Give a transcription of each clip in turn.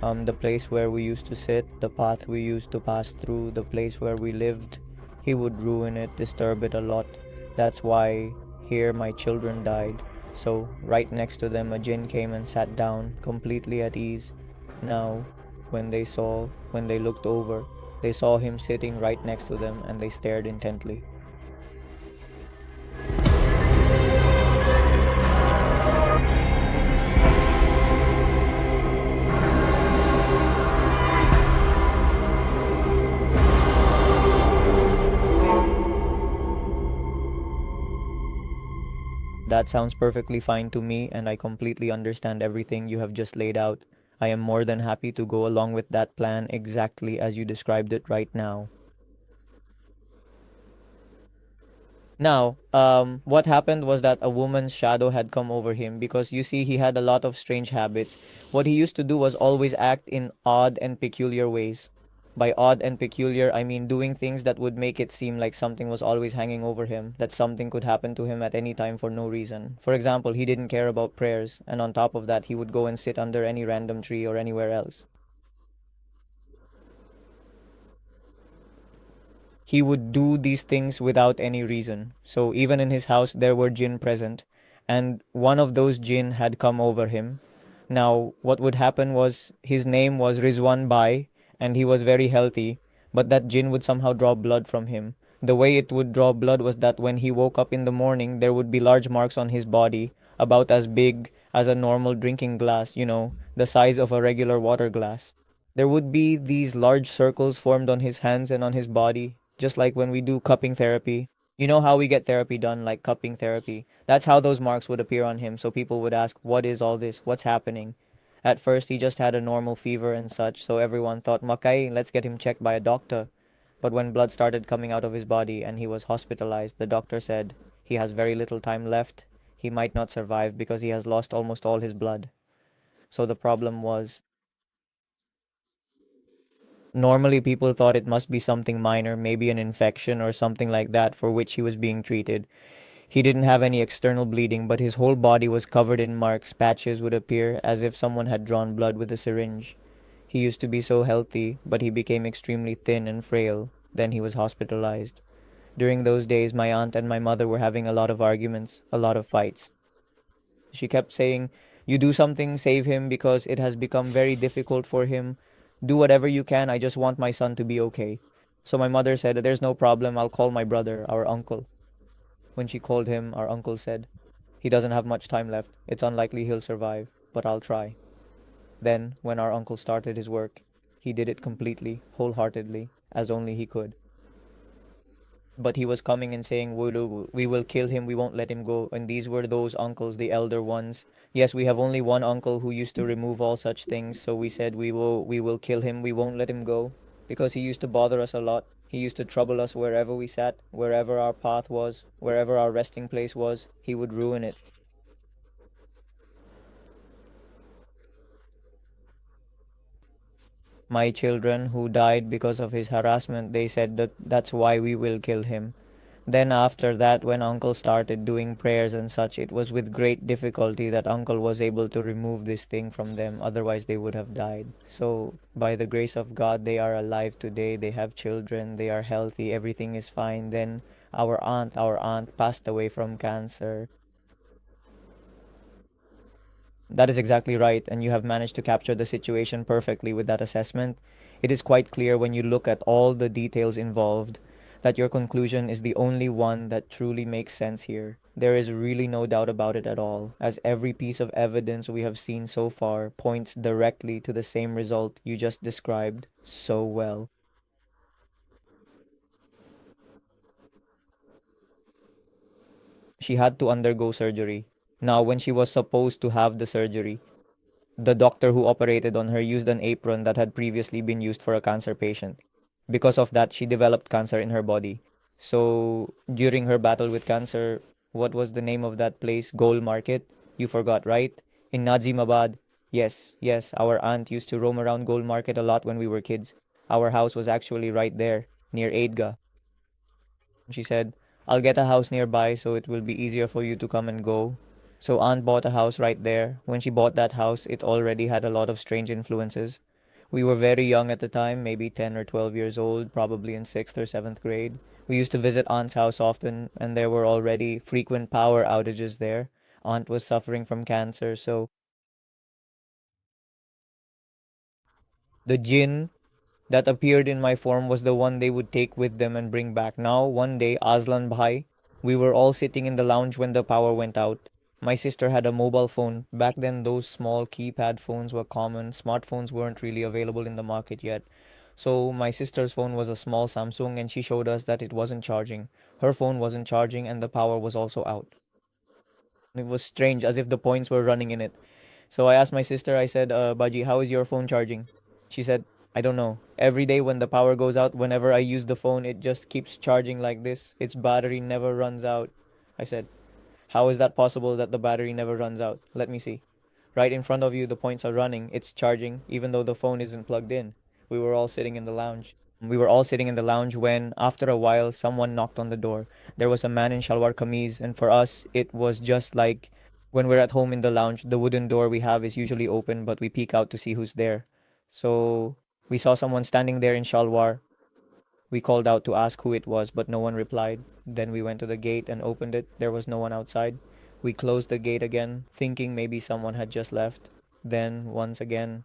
The place where we used to sit, the path we used to pass through, the place where we lived. He would ruin it, disturb it a lot. That's why here my children died. So, right next to them, a jinn came and sat down, completely at ease. Now, when they looked over, they saw him sitting right next to them and they stared intently. That sounds perfectly fine to me, and I completely understand everything you have just laid out. I am more than happy to go along with that plan exactly as you described it right now. Now, what happened was that a woman's shadow had come over him because you see, he had a lot of strange habits. What he used to do was always act in odd and peculiar ways. By odd and peculiar, I mean doing things that would make it seem like something was always hanging over him, that something could happen to him at any time for no reason. For example, he didn't care about prayers, and on top of that, he would go and sit under any random tree or anywhere else. He would do these things without any reason. So even in his house, there were jinn present, and one of those jinn had come over him. Now, what would happen was his name was Rizwan Bai, and he was very healthy, but that jinn would somehow draw blood from him. The way it would draw blood was that when he woke up in the morning, there would be large marks on his body, about as big as a normal drinking glass, the size of a regular water glass. There would be these large circles formed on his hands and on his body, just like when we do cupping therapy. You know how we get therapy done, like cupping therapy. That's how those marks would appear on him, so people would ask, what is all this? What's happening? At first, he just had a normal fever and such, so everyone thought, Makai, let's get him checked by a doctor. But when blood started coming out of his body and he was hospitalized, the doctor said he has very little time left. He might not survive because he has lost almost all his blood. So the problem was, normally, people thought it must be something minor, maybe an infection or something like that for which he was being treated. He didn't have any external bleeding, but his whole body was covered in marks. Patches would appear as if someone had drawn blood with a syringe. He used to be so healthy, but he became extremely thin and frail. Then he was hospitalized. During those days, my aunt and my mother were having a lot of arguments, a lot of fights. She kept saying, you do something, save him, because it has become very difficult for him. Do whatever you can, I just want my son to be okay. So my mother said, there's no problem, I'll call my brother, our uncle. When she called him, our uncle said, he doesn't have much time left. It's unlikely he'll survive, but I'll try. Then, when our uncle started his work, he did it completely, wholeheartedly, as only he could. But he was coming and saying, we will kill him, we won't let him go. And these were those uncles, the elder ones. Yes, we have only one uncle who used to remove all such things, so we said we will kill him, we won't let him go. Because he used to bother us a lot. He used to trouble us wherever we sat, wherever our path was, wherever our resting place was, he would ruin it. My children who died because of his harassment, they said that that's why we will kill him. Then after that, when uncle started doing prayers and such, it was with great difficulty that uncle was able to remove this thing from them, otherwise they would have died. So, by the grace of God, they are alive today, they have children, they are healthy, everything is fine. Then our aunt passed away from cancer. That is exactly right, and you have managed to capture the situation perfectly with that assessment. It is quite clear when you look at all the details involved that your conclusion is the only one that truly makes sense here. There is really no doubt about it at all, as every piece of evidence we have seen so far points directly to the same result you just described so well. She had to undergo surgery. Now, when she was supposed to have the surgery, the doctor who operated on her used an apron that had previously been used for a cancer patient. Because of that, she developed cancer in her body. So, during her battle with cancer, what was the name of that place? Gold Market? You forgot, right? In Nazimabad. Yes, yes, our aunt used to roam around Gold Market a lot when we were kids. Our house was actually right there, near Aidga. She said, I'll get a house nearby so it will be easier for you to come and go. So Aunt bought a house right there. When she bought that house, it already had a lot of strange influences. We were very young at the time, maybe 10 or 12 years old, probably in 6th or 7th grade. We used to visit Aunt's house often, and there were already frequent power outages there. Aunt was suffering from cancer, so the jinn that appeared in my form was the one they would take with them and bring back. Now, one day, Aslan Bhai, we were all sitting in the lounge when the power went out. My sister had a mobile phone. Back then, those small keypad phones were common. Smartphones weren't really available in the market yet. So, my sister's phone was a small Samsung, and she showed us that it wasn't charging. Her phone wasn't charging, and the power was also out. It was strange, as if the points were running in it. So I asked my sister, I said, Baji, how is your phone charging? She said, I don't know. Every day when the power goes out, whenever I use the phone, it just keeps charging like this. Its battery never runs out. I said, how is that possible that the battery never runs out? Let me see. Right in front of you, the points are running. It's charging, even though the phone isn't plugged in. We were all sitting in the lounge. We were all sitting in the lounge when, after a while, someone knocked on the door. There was a man in shalwar kameez, and for us, it was just like when we're at home in the lounge, the wooden door we have is usually open, but we peek out to see who's there. So we saw someone standing there in shalwar. We called out to ask who it was, but no one replied. Then we went to the gate and opened it. There was no one outside. We closed the gate again, thinking maybe someone had just left. Then, once again,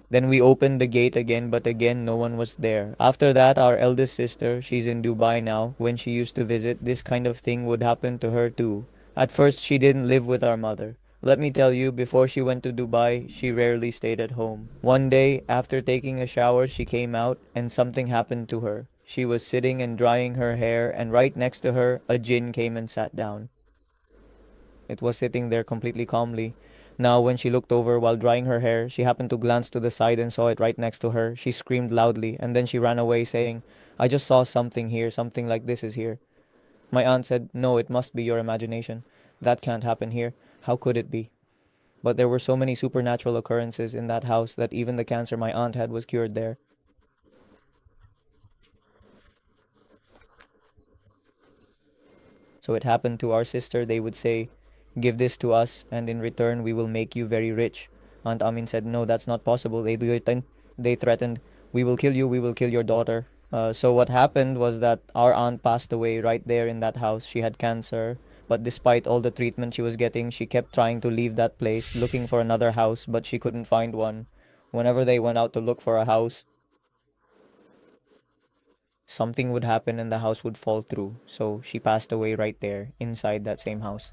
then we opened the gate again, but again no one was there. After that, our eldest sister, she's in Dubai now, when she used to visit, this kind of thing would happen to her too. At first, she didn't live with our mother. Let me tell you, before she went to Dubai, she rarely stayed at home. One day, after taking a shower, she came out and something happened to her. She was sitting and drying her hair, and right next to her, a jinn came and sat down. It was sitting there completely calmly. Now, when she looked over while drying her hair, she happened to glance to the side and saw it right next to her. She screamed loudly, and then she ran away, saying, I just saw something here, something like this is here. My aunt said, no, it must be your imagination. That can't happen here. How could it be? But there were so many supernatural occurrences in that house that even the cancer my aunt had was cured there. So it happened to our sister. They would say, give this to us, and in return we will make you very rich. Aunt Amin said, no, that's not possible. They threatened, we will kill you, we will kill your daughter. So what happened was that our aunt passed away right there in that house. She had cancer, but despite all the treatment she was getting, she kept trying to leave that place, looking for another house, but she couldn't find one. Whenever they went out to look for a house, something would happen and the house would fall through. So she passed away right there inside that same house.